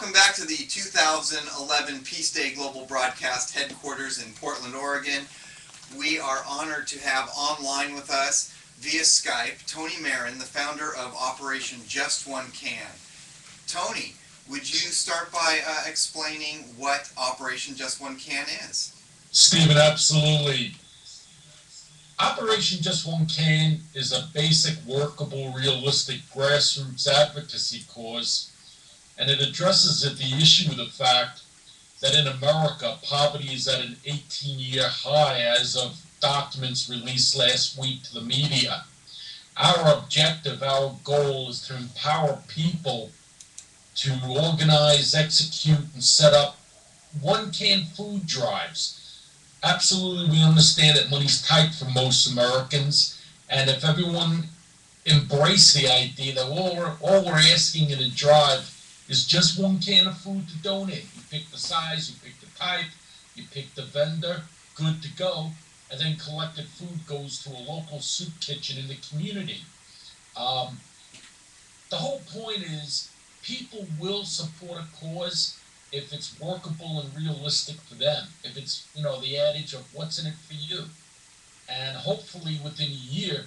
Welcome back to the 2011 Peace Day Global Broadcast headquarters in Portland, Oregon. We are honored to have online with us via Skype Tony Marin, the founder of Operation Just One Can. Tony, would you start by explaining what Operation Just One Can is? Stephen, absolutely. Operation Just One Can is a basic, workable, realistic grassroots advocacy cause, and it addresses the issue of the fact that in America, poverty is at an 18-year high as of documents released last week to the media. Our objective, our goal is to empower people to organize, execute, and set up one-can food drives. Absolutely, we understand that money's tight for most Americans, and if everyone embraced the idea that all we're asking in a drive is just one can of food to donate. You pick the size, you pick the type, you pick the vendor, good to go, and then collected food goes to a local soup kitchen in the community. The whole point is people will support a cause if it's workable and realistic for them. If it's, the adage of what's in it for you. And hopefully within a year,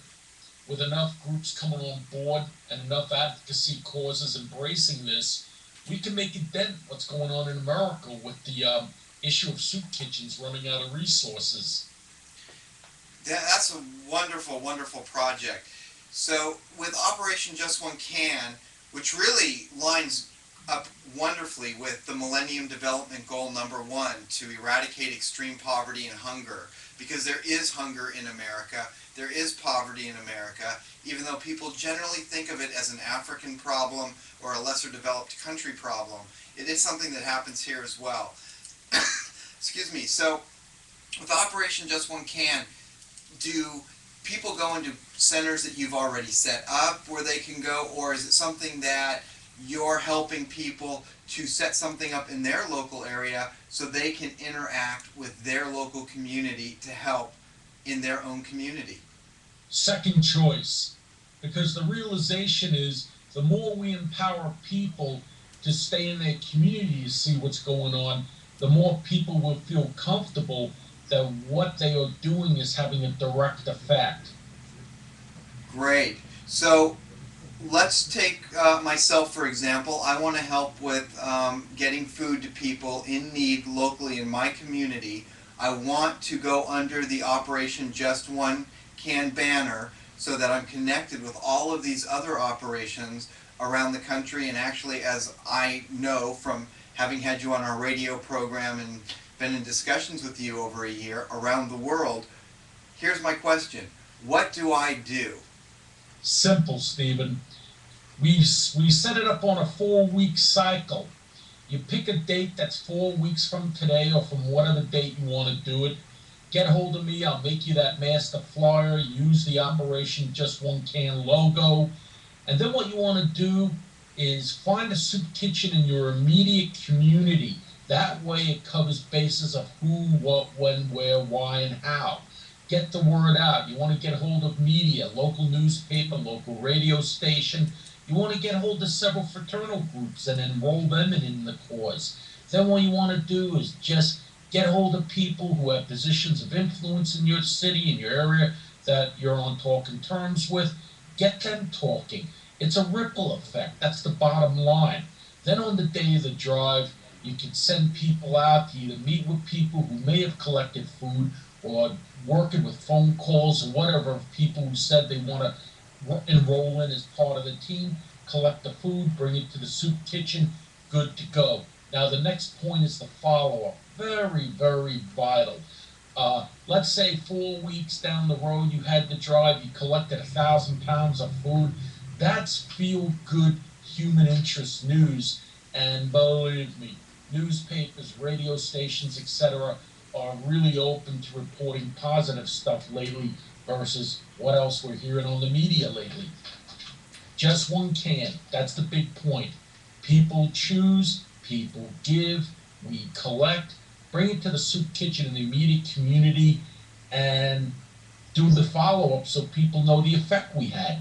with enough groups coming on board and enough advocacy causes embracing this, we can make a dent what's going on in America with the issue of soup kitchens running out of resources. Yeah, that's a wonderful, wonderful project. So with Operation Just One Can, which really lines up wonderfully with the Millennium Development Goal number 1 to eradicate extreme poverty and hunger, because there is hunger in America, there is poverty in America, even though people generally think of it as an African problem or a lesser developed country problem. It is something that happens here as well. Excuse me. So with Operation Just One Can, do people go into centers that you've already set up where they can go, or is it something that you're helping people to set something up in their local area so they can interact with their local community to help in their own community? Second choice, because the realization is the more we empower people to stay in their community to see what's going on, the more people will feel comfortable that what they are doing is having a direct effect. Great. So let's take myself, for example. I want to help with getting food to people in need locally in my community. I want to go under the Operation Just One Can banner so that I'm connected with all of these other operations around the country, and actually, as I know from having had you on our radio program and been in discussions with you over a year around the world, here's my question. What do I do? Simple, Stephen. We set it up on a 4-week cycle. You pick a date that's 4 weeks from today or from whatever date you want to do it. Get hold of me. I'll make you that master flyer. Use the Operation Just One Can logo. And then what you want to do is find a soup kitchen in your immediate community. That way it covers bases of who, what, when, where, why, and how. Get the word out. You want to get hold of media, local newspaper, local radio station. You want to get hold of several fraternal groups and enroll them in the cause. Then what you want to do is just get hold of people who have positions of influence in your city, in your area, that you're on talking terms with. Get them talking. It's a ripple effect. That's the bottom line. Then on the day of the drive, you can send people out to either meet with people who may have collected food or working with phone calls or whatever of people who said they want to enroll in as part of the team, collect the food, bring it to the soup kitchen, good to go. Now the next point is the follow-up. Very, very vital. Let's say 4 weeks down the road you had the drive, you collected 1,000 pounds of food. That's feel-good human interest news, and believe me, newspapers, radio stations, etc. are really open to reporting positive stuff lately versus what else we're hearing on the media lately. Just one can. That's the big point. People choose, people give, we collect, bring it to the soup kitchen in the immediate community, and do the follow-up so people know the effect we had.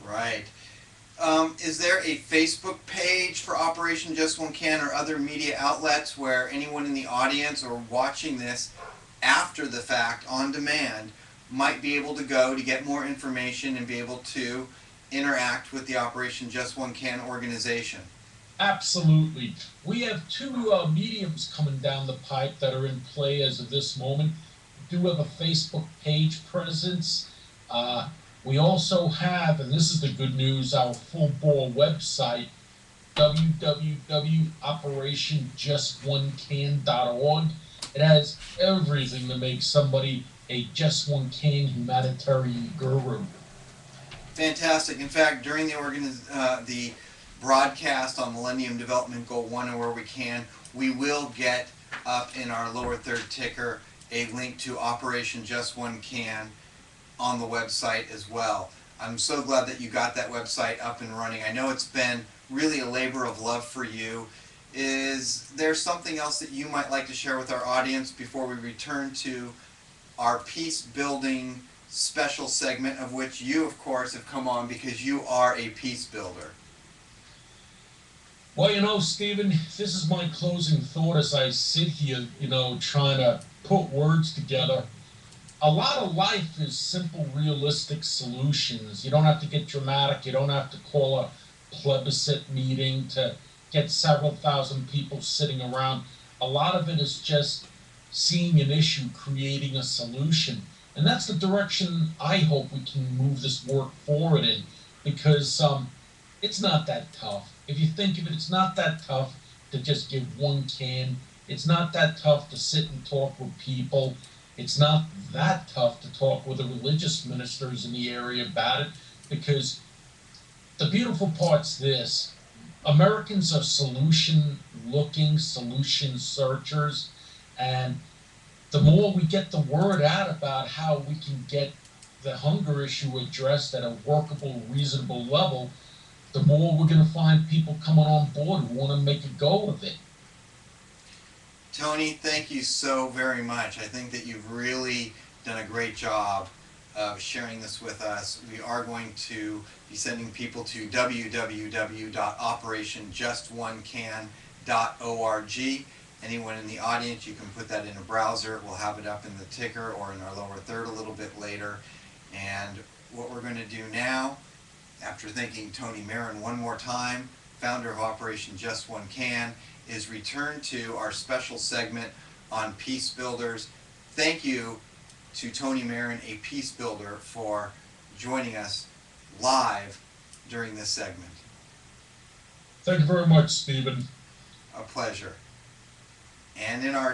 Right. is there a Facebook page for Operation Just One Can or other media outlets where anyone in the audience or watching this after the fact on demand might be able to go to get more information and be able to interact with the Operation Just One Can organization? Absolutely. We have two mediums coming down the pipe that are in play as of this moment. We do have a Facebook page presence. We also have, and this is the good news, our full-bore website, www.operationjustonecan.org. It has everything to make somebody a Just One Can humanitarian guru. Fantastic. In fact, during the broadcast on Millennium Development Goal 1 and Where We Can, we will get up in our lower third ticker a link to Operation Just One Can on the website as well. I'm so glad that you got that website up and running. I know it's been really a labor of love for you. Is there something else that you might like to share with our audience before we return to our peace building special segment, of which you, of course, have come on because you are a peace builder? Well, Stephen, this is my closing thought as I sit here, trying to put words together. A lot of life is simple, realistic solutions. You don't have to get dramatic. You don't have to call a plebiscite meeting to get several thousand people sitting around. A lot of it is just seeing an issue, creating a solution. And that's the direction I hope we can move this work forward in, because it's not that tough. If you think of it, it's not that tough to just give one can. It's not that tough to sit and talk with people. It's not that tough to talk with the religious ministers in the area about it, because the beautiful part's this: Americans are solution-looking, solution searchers, and the more we get the word out about how we can get the hunger issue addressed at a workable, reasonable level, the more we're going to find people coming on board who want to make a go of it. Tony, thank you so very much. I think that you've really done a great job of sharing this with us. We are going to be sending people to www.operationjustonecan.org. Anyone in the audience, you can put that in a browser. We'll have it up in the ticker or in our lower third a little bit later. And what we're going to do now, after thanking Tony Marin one more time, founder of Operation Just One Can, is return to our special segment on Peace Builders. Thank you to Tony Marin, a Peace Builder, for joining us live during this segment. Thank you very much, Stephen. A pleasure. And in our